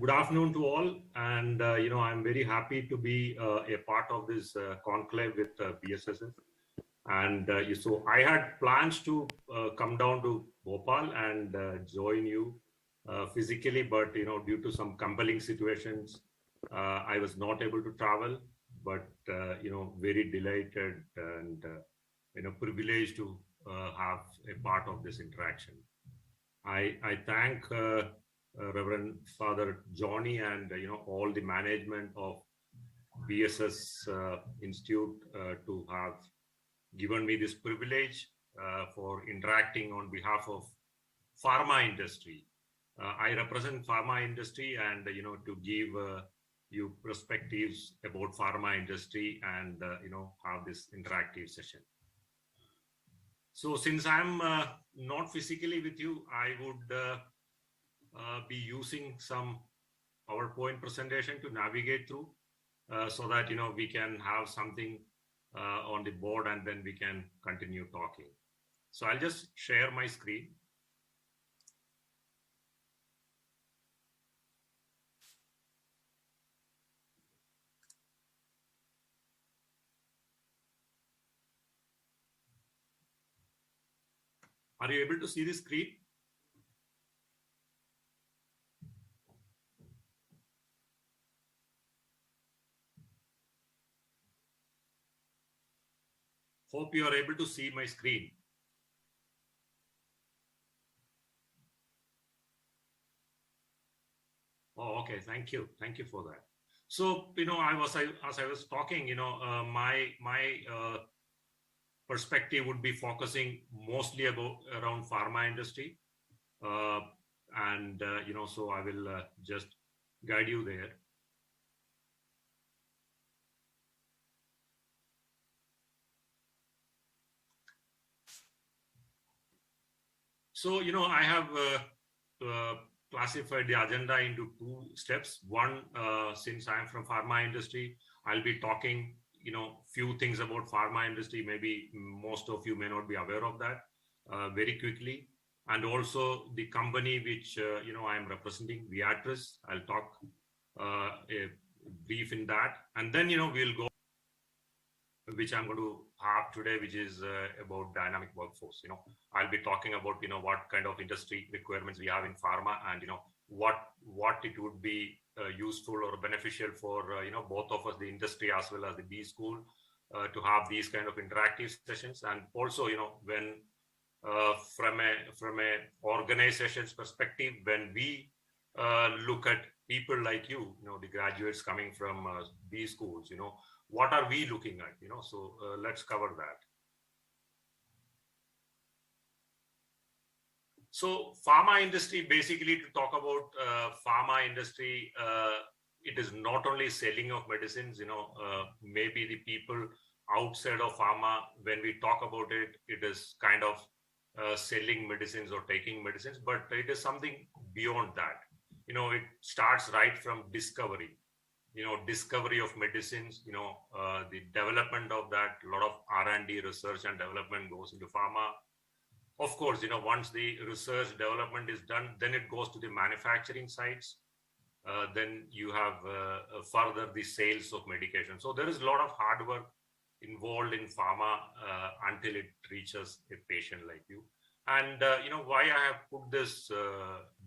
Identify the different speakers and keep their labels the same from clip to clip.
Speaker 1: Good afternoon to all, and I'm very happy to be a part of this conclave with BSSS. And so I had plans to come down to Bhopal and join you physically, but due to some compelling situations, I was not able to travel. But very delighted and privileged to have a part of this interaction. I thank Reverend Father Johnny and all the management of BSS Institute to have given me this privilege for interacting on behalf of pharma industry. I represent pharma industry, and to give you perspectives about pharma industry and have this interactive session. So since I'm not physically with you, I would be using some PowerPoint presentation to navigate through so that we can have something on the board and then we can continue talking. So I'll just share my screen. Are you able to see the screen? Hope you are able to see my screen. Oh, okay. Thank you. Thank you for that. So, as I was talking, my perspective would be focusing mostly around pharma industry. So I will just guide you there. So, I have classified the agenda into two steps. One, since I'm from pharma industry, I'll be talking, few things about pharma industry. Maybe most of you may not be aware of that very quickly. And also the company which, I'm representing, Laboratories. I'll talk a brief in that. And then, we'll go, which I'm going to have today, which is about dynamic workforce. I'll be talking about, what kind of industry requirements we have in pharma, and, what it would be useful or beneficial for, both of us, the industry as well as the B school, to have these kind of interactive sessions. And also, when from a organization's perspective, when we look at people like you, the graduates coming from B schools, what are we looking at? So let's cover that. So pharma industry, basically, to talk about pharma industry, it is not only selling of medicines. Maybe the people outside of pharma, when we talk about it, it is kind of selling medicines or taking medicines, but it is something beyond that. It starts right from discovery. Discovery of medicines, the development of that, a lot of R&D, research and development goes into pharma. Of course, once the research development is done, then it goes to the manufacturing sites. Then you have further the sales of medication. So there is a lot of hard work involved in pharma until it reaches a patient like you. And, why I have put this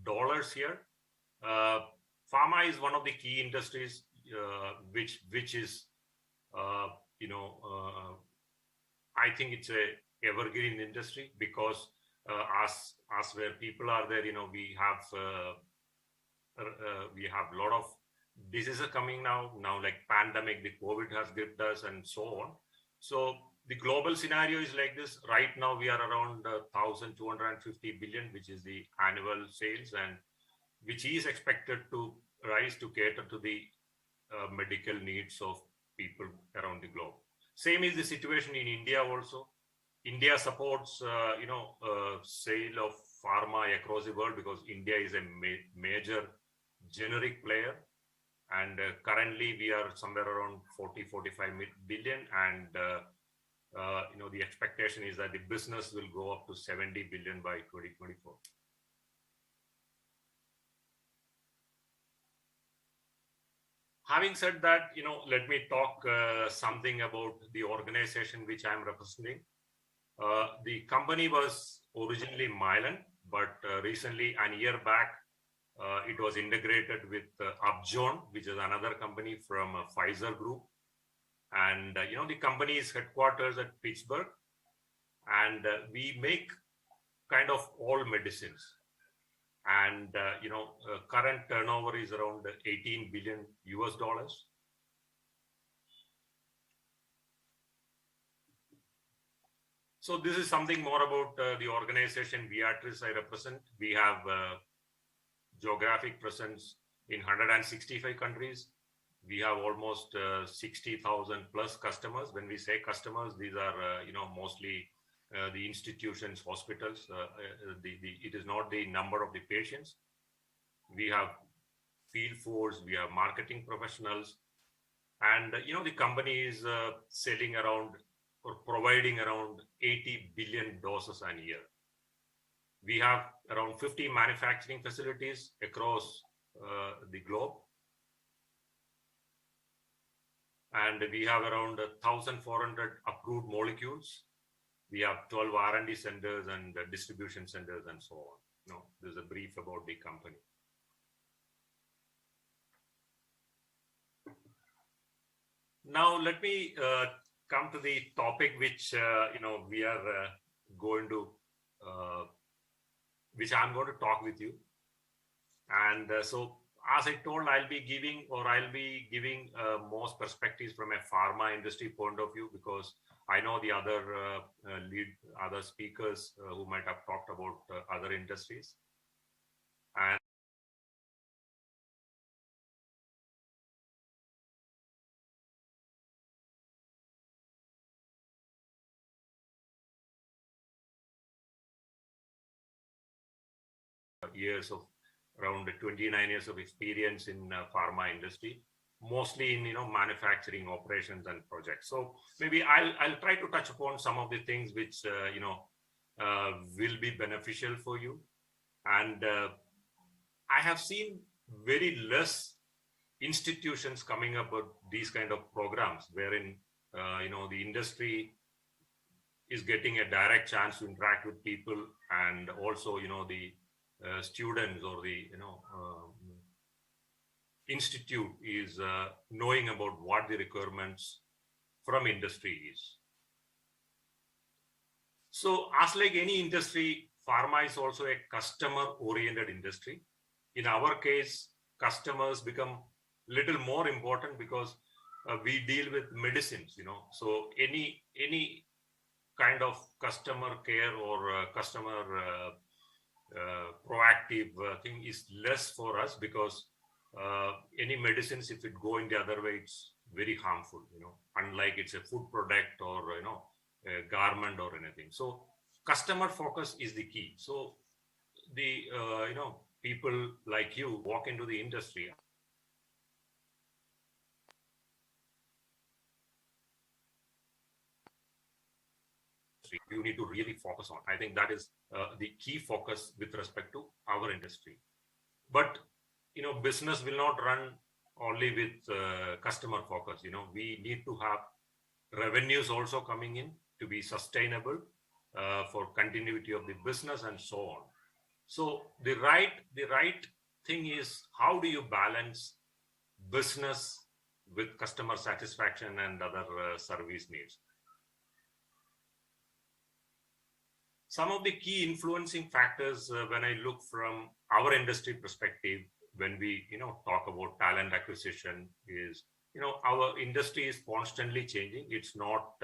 Speaker 1: dollars here. Pharma is one of the key industries which is, I think it's a evergreen industry, because as where people are there, we have a lot of diseases coming now, like pandemic, the COVID has gripped us and so on. So the global scenario is like this. Right now, we are around 1,250 billion, which is the annual sales, and which is expected to rise to cater to the medical needs of people around the globe. Same is the situation in India also. India supports, sale of pharma across the world, because India is a major generic player. And currently we are somewhere around 40-45 billion. And, the expectation is that the business will go up to 70 billion by 2024. Having said that, let me talk something about the organization which I'm representing. The company was originally Mylan, but recently, a year back, it was integrated with Upjohn, which is another company from Pfizer Group. And, the company is headquarters at Pittsburgh. And we make kind of all medicines. And, current turnover is around 18 billion US dollars. So this is something more about the organization Viatris I represent. We have geographic presence in 165 countries. We have almost 60,000 plus customers. When we say customers, these are, mostly the institutions, hospitals. It is not the number of the patients. We have field force, we have marketing professionals, and the company is selling around or providing around 80 billion doses a year. We have around 50 manufacturing facilities across the globe. And we have around 1,400 approved molecules. We have 12 R&D centers and distribution centers and so on. There's a brief about the company. Now, let me come to the topic which, we are going to, which I'm going to talk with you. And so, as I told, I'll be giving most perspectives from a pharma industry point of view, because I know the other speakers who might have talked about other industries. And around 29 years of experience in pharma industry, mostly in manufacturing operations and projects. So maybe I'll try to touch upon some of the things which will be beneficial for you. And I have seen very less institutions coming up with these kind of programs wherein the industry is getting a direct chance to interact with people, and also the students or the institute is knowing about what the requirements from industry is. So as like any industry, pharma is also a customer oriented industry. In our case, customers become little more important because we deal with medicines, so any kind of customer care or customer proactive thing is less for us, because any medicines, if it go in the other way, it's very harmful, unlike it's a food product or a garment or anything. So customer focus is the key. So the people like you walk into the industry, you need to really focus on. I think that is the key focus with respect to our industry. But business will not run only with customer focus. We need to have revenues also coming in to be sustainable for continuity of the business and so on. So the right thing is, how do you balance business with customer satisfaction and other service needs? Some of the key influencing factors when I look from our industry perspective, when we talk about talent acquisition, is our industry is constantly changing. It's not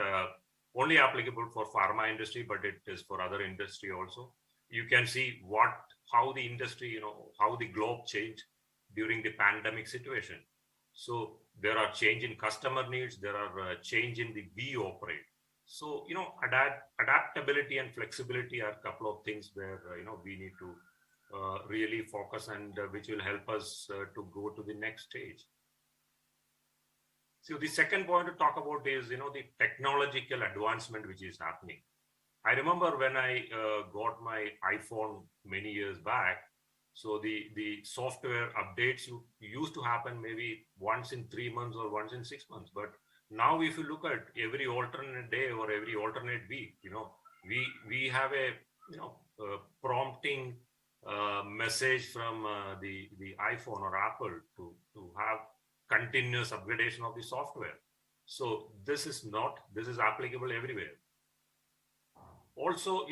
Speaker 1: only applicable for pharma industry, but it is for other industry also. You can see how the industry, how the globe changed during the pandemic situation. So there are change in customer needs, there are change in the we operate. So, adaptability and flexibility are a couple of things where, we need to really focus, and which will help us to go to the next stage. So the second point to talk about is, the technological advancement which is happening. I remember when I got my iPhone many years back, So the software updates used to happen maybe once in 3 months or once in 6 months. But now if you look at every alternate day or every alternate week, we have a prompting message from the iPhone or Apple to have continuous upgradation of the software. So this is applicable everywhere. Also,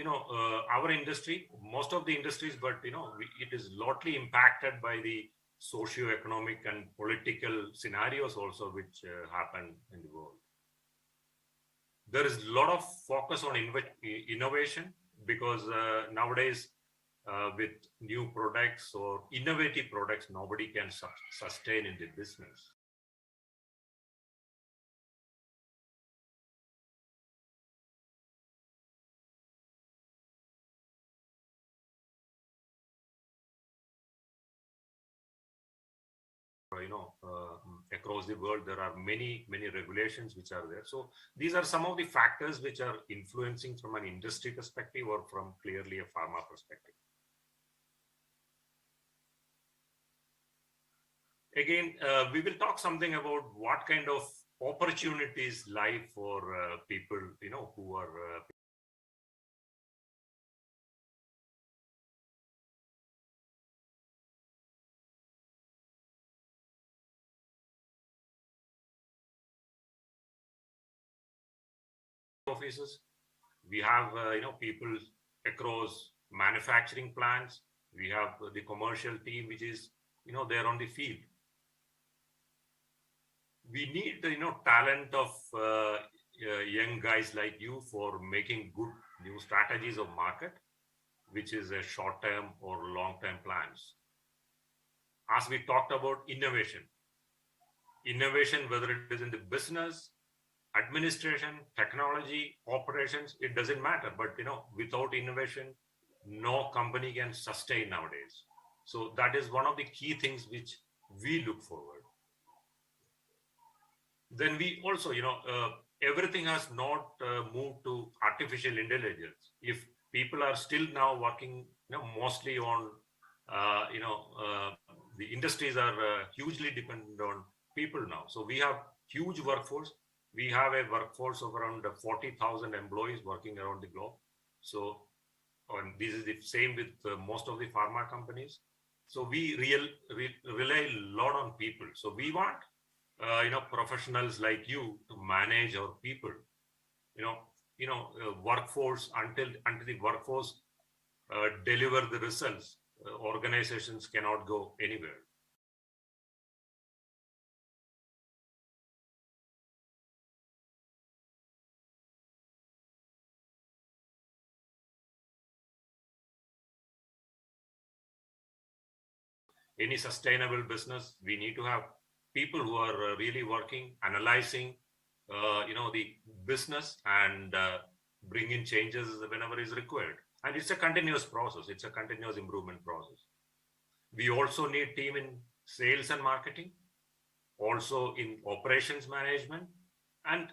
Speaker 1: our industry, most of the industries, but it is largely impacted by the socio-economic and political scenarios also which happen in the world. There is a lot of focus on innovation because nowadays with new products or innovative products, nobody can sustain in the business. Across the world, there are many regulations which are there. So these are some of the factors which are influencing from an industry perspective or from clearly a pharma perspective. Again, we will talk something about what kind of opportunities lie for people, who are offices. We have people across manufacturing plants. We have the commercial team which is there on the field. We need talent of young guys like you for making good new strategies of market, which is a short-term or long-term plans. As we talked about innovation, whether it is in the business, administration, technology, operations, it doesn't matter. But without innovation, no company can sustain nowadays. So that is one of the key things which we look forward. Then we also, everything has not moved to artificial intelligence. If people are still now working, mostly on, the industries are hugely dependent on people now. So we have huge workforce. We have a workforce of around 40,000 employees working around the globe. So, and this is the same with most of the pharma companies. So we rely a lot on people. So we want, professionals like you to manage our people. Workforce until the workforce deliver the results, organizations cannot go anywhere. Any sustainable business, we need to have people who are really working, analyzing, the business and bring in changes whenever is required. And it's a continuous process. It's a continuous improvement process. We also need team in sales and marketing, also in operations management, and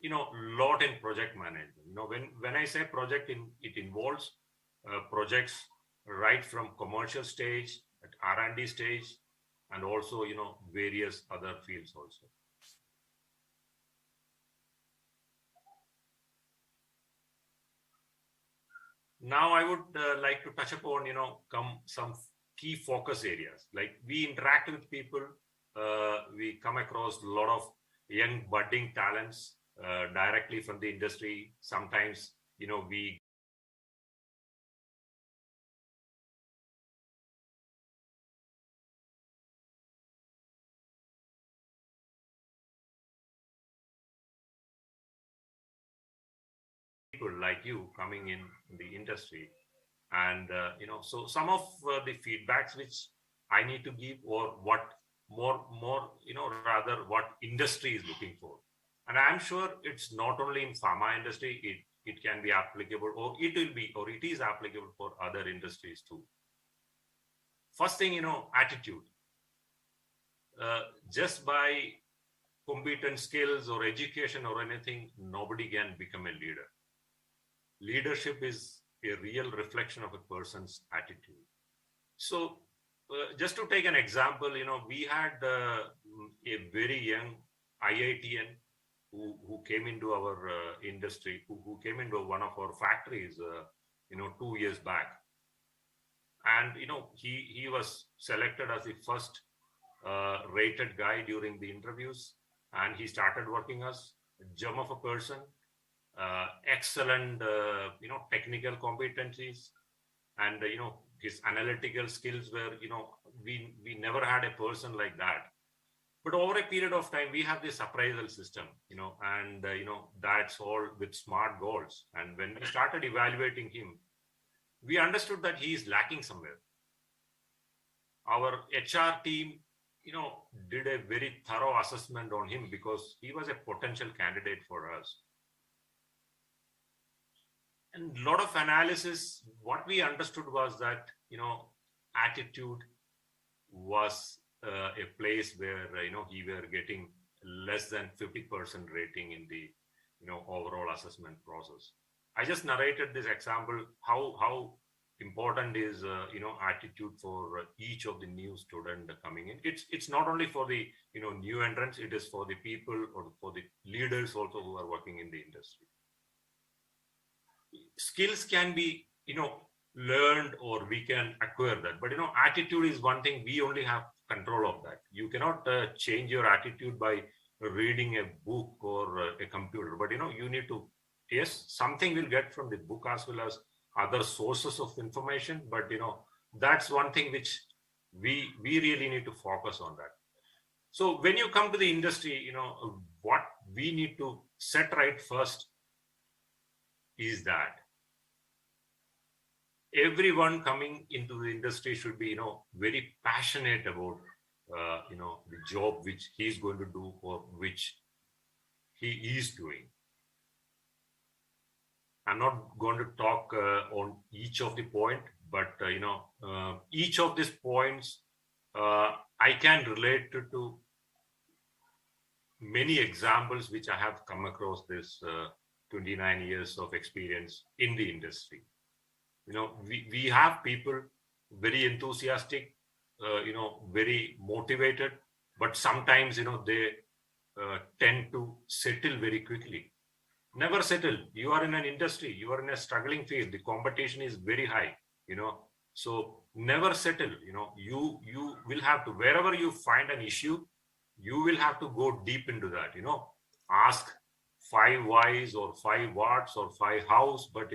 Speaker 1: lot in project management. When I say project, it involves projects right from commercial stage, at R&D stage, and also various other fields also. Now I would like to touch upon some key focus areas. Like we interact with people, we come across a lot of young budding talents directly from the industry. Sometimes we people like you coming in the industry, and so some of the feedbacks which I need to give, or what more rather what industry is looking for. And I'm sure it's not only in pharma industry, it can be applicable, or it will be, or it is applicable for other industries too. First thing, attitude. Just by competent skills or education or anything, nobody can become a leader. Leadership is a real reflection of a person's attitude. So just to take an example, we had a very young IITN who came into our industry, who came into one of our factories, 2 years back. And, he was selected as the first rated guy during the interviews. And he started working as a gem of a person, excellent, technical competencies. And, his analytical skills were, we never had a person like that. But over a period of time, we have this appraisal system, and, that's all with SMART goals. And when we started evaluating him, we understood that he is lacking somewhere. Our HR team, did a very thorough assessment on him because he was a potential candidate for us. And a lot of analysis, what we understood was that, attitude was a place where, he were getting less than 50% rating in the, overall assessment process. I just narrated this example, how important is, attitude for each of the new student coming in. It's not only for the, new entrants, it is for the people or for the leaders also who are working in the industry. Skills can be, learned, or we can acquire that. But, attitude is one thing, we only have control of that. You cannot change your attitude by reading a book or a computer. But, you need to, yes, something will get from the book as well as other sources of information. But, that's one thing which we really need to focus on that. So when you come to the industry, what we need to set right first is that everyone coming into the industry should be, very passionate about, the job which he's going to do or which he is doing. I'm not going to talk on each of the point, but, each of these points, I can relate to many examples which I have come across this 29 years of experience in the industry. We have people very enthusiastic, very motivated, but sometimes, they tend to settle very quickly. Never settle. You are in an industry, you are in a struggling field, the competition is very high, so never settle. You will have to, wherever you find an issue, you will have to go deep into that, ask 5 whys or 5 whats or 5 hows, but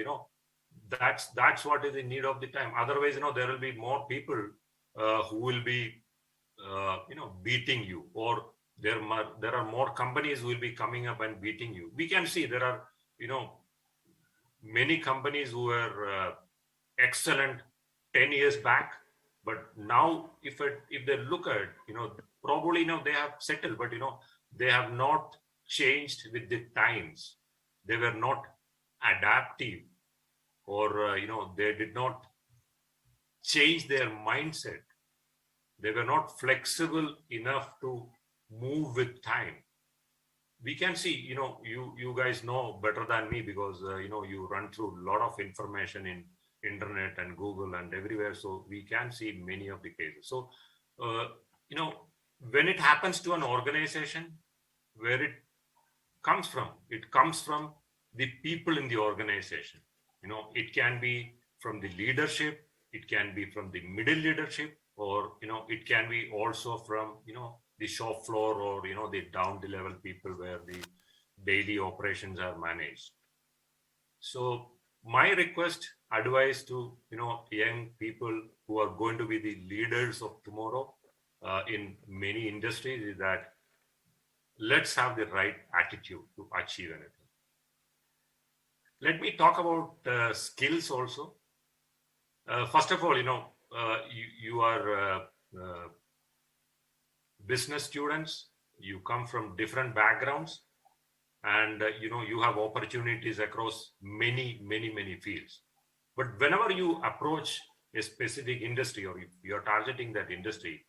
Speaker 1: that's what is in need of the time. Otherwise, there will be more people who will be beating you, or there are more companies who will be coming up and beating you. We can see there are many companies who were excellent 10 years back, but now if they look at probably they have settled, but they have not changed with the times. They were not adaptive, or they did not change their mindset. They were not flexible enough to move with time. We can see, you guys know better than me because you run through a lot of information in internet and Google and everywhere, so we can see many of the cases. So when it happens to an organization, where it comes from the people in the organization. It can be from the leadership, it can be from the middle leadership, or it can be also from the shop floor, or the down the level people where the daily operations are managed. So my request, advice to young people who are going to be the leaders of tomorrow in many industries is that let's have the right attitude to achieve anything. Let me talk about skills also. First of all, you are business students, you come from different backgrounds, and you have opportunities across many fields. But whenever you approach a specific industry, or if you are targeting that industry,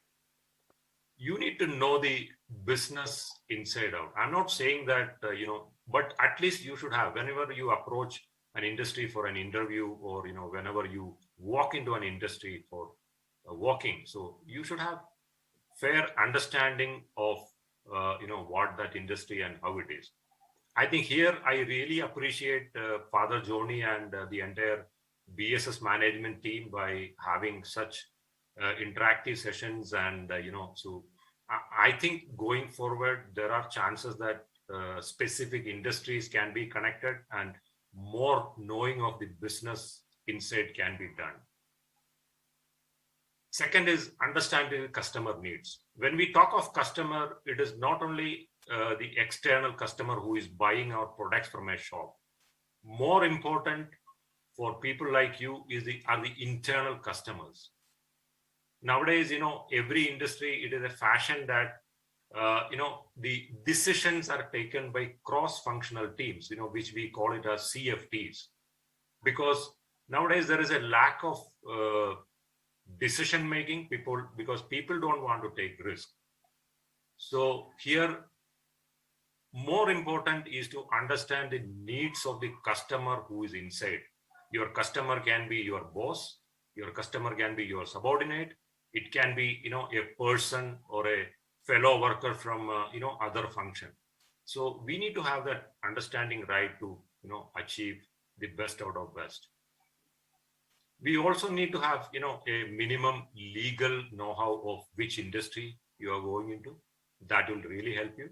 Speaker 1: you need to know the business inside out. I'm not saying that but at least you should have, whenever you approach an industry for an interview, or whenever you walk into an industry for working. So you should have fair understanding of what that industry and how it is. I think here I really appreciate Father Joni and the entire BSS management team by having such interactive sessions. And so I think going forward there are chances that specific industries can be connected and more knowing of the business inside can be done. Second is understanding the customer needs. When we talk of customer, it is not only the external customer who is buying our products from a shop. More important for people like you are the internal customers. Nowadays, every industry, it is a fashion that the decisions are taken by cross-functional teams, which we call it as CFTs, because nowadays there is a lack of decision making because people don't want to take risk. So here, more important is to understand the needs of the customer who is inside. Your customer can be your boss, your customer can be your subordinate, it can be a person or a fellow worker from other function. So we need to have that understanding right to achieve the best out of best. We also need to have a minimum legal know-how of which industry you are going into. That will really help you.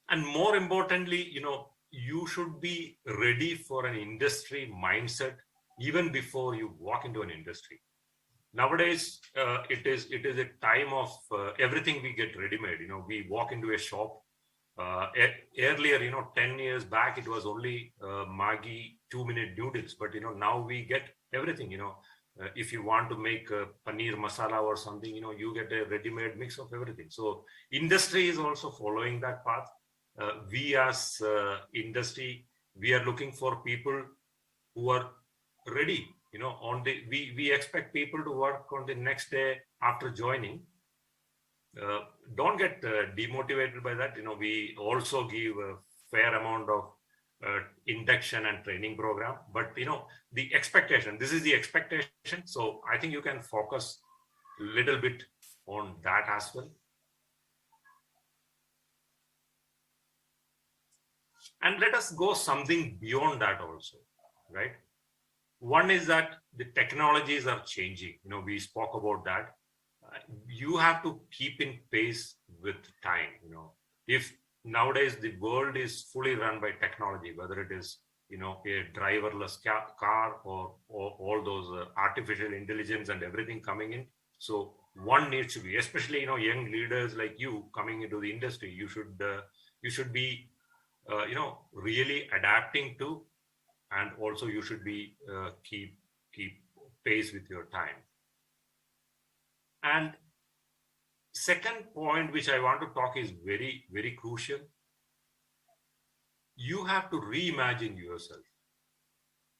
Speaker 1: And more importantly, you should be ready for an industry mindset even before you walk into an industry. Nowadays, it is a time of everything we get ready-made. We walk into a shop. Earlier, 10 years back, it was only Maggi 2-minute noodles. But now we get everything. If you want to make paneer masala or something, you get a ready-made mix of everything. So industry is also following that path. We as industry, we are looking for people who are ready. We expect people to work on the next day after joining. Don't get demotivated by that. We also give a fair amount of induction and training program, but the expectation, this is the expectation. So I think you can focus a little bit on that as well. And let us go something beyond that also, right? One is that the technologies are changing. We spoke about that. You have to keep in pace with time. If nowadays the world is fully run by technology, whether it is a driverless car or all those artificial intelligence and everything coming in. So one needs to be, especially young leaders like you coming into the industry, you should be really adapting to, and also you should be keep pace with your time. And second point which I want to talk is very, very crucial. You have to reimagine yourself.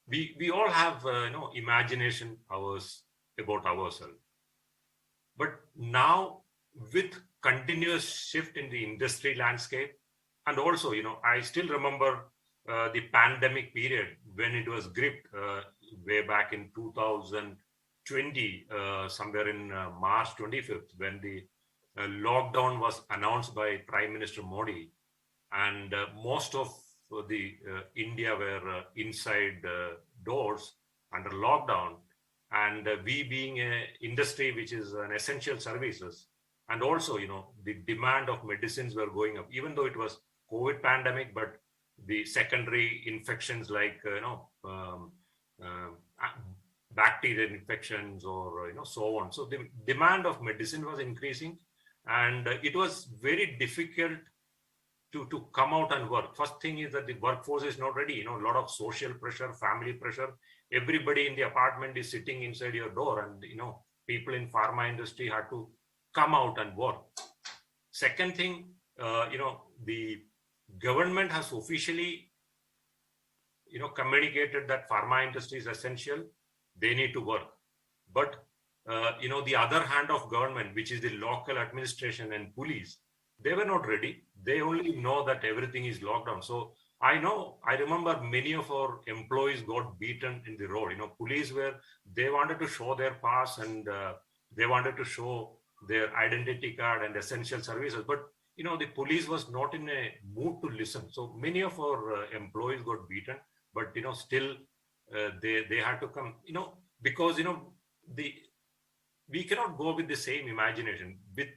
Speaker 1: We all have imagination hours about ourselves, but now with continuous shift in the industry landscape, and also I still remember the pandemic period when it was gripped way back in 2020, somewhere in March 25th, when the lockdown was announced by Prime Minister Modi, and most of the India were inside doors under lockdown, and we being an industry which is an essential services, and also the demand of medicines were going up, even though it was COVID pandemic, but the secondary infections like bacterial infections or so on. So the demand of medicine was increasing, and it was very difficult to come out and work. First thing is that the workforce is not ready. A lot of social pressure, family pressure. Everybody in the apartment is sitting inside your door, and people in pharma industry had to come out and work. Second thing, the government has officially communicated that pharma industry is essential. They need to work. But the other hand of government, which is the local administration and police, they were not ready. They only know that everything is locked down. So I remember many of our employees got beaten in the road. Police they wanted to show their pass and they wanted to show their identity card and essential services. But, the police was not in a mood to listen. So many of our employees got beaten, but, still they had to come, because, we cannot go with the same imagination with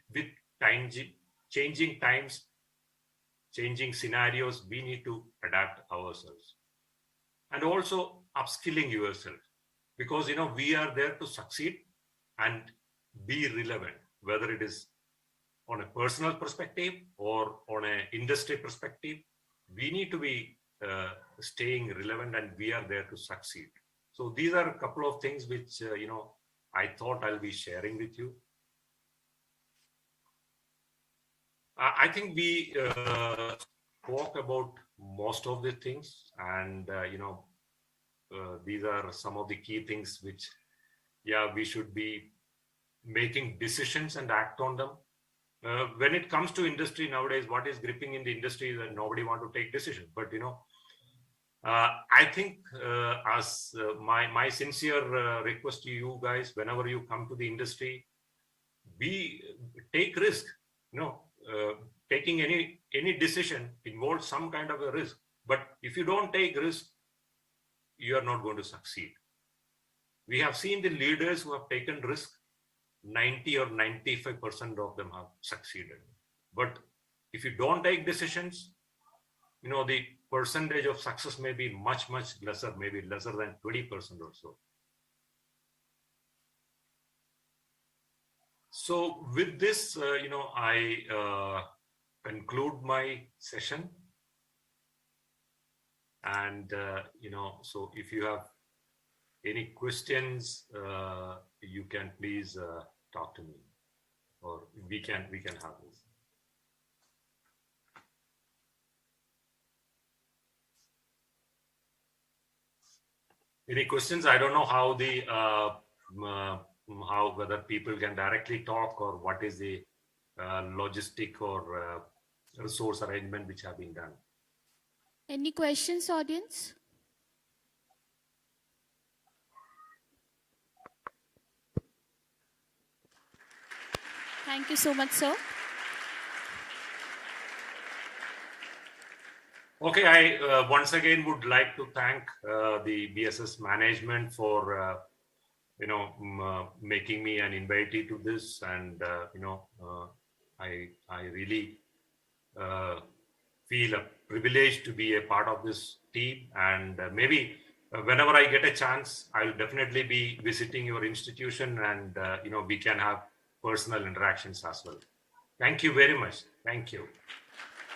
Speaker 1: changing times, changing scenarios. We need to adapt ourselves and also upskilling yourself, because we are there to succeed and be relevant, whether it is on a personal perspective or on an industry perspective. We need to be staying relevant, and we are there to succeed. So these are a couple of things which I thought I'll be sharing with you. I think we spoke about most of the things, and these are some of the key things which, we should be making decisions and act on them. When it comes to industry nowadays, what is gripping in the industry is that nobody want to take decisions. But I think as my sincere request to you guys, whenever you come to the industry, take risk. Taking any decision involves some kind of a risk. But if you don't take risk, you are not going to succeed. We have seen the leaders who have taken risk, 90 or 95% of them have succeeded. But if you don't take decisions, the percentage of success may be much, much lesser, maybe lesser than 20% or so. So with this, I conclude my session. And, so if you have any questions, you can please talk to me, or we can have this. Any questions? I don't know how whether people can directly talk, or what is the logistic or resource arrangement which have been done.
Speaker 2: Any questions, audience? Thank you so much, sir.
Speaker 1: Okay, I once again would like to thank the BSS management for making me an invitee to this, and I really feel privileged to be a part of this team, and maybe whenever I get a chance, I'll definitely be visiting your institution, and we can have personal interactions as well. Thank you very much. Thank you.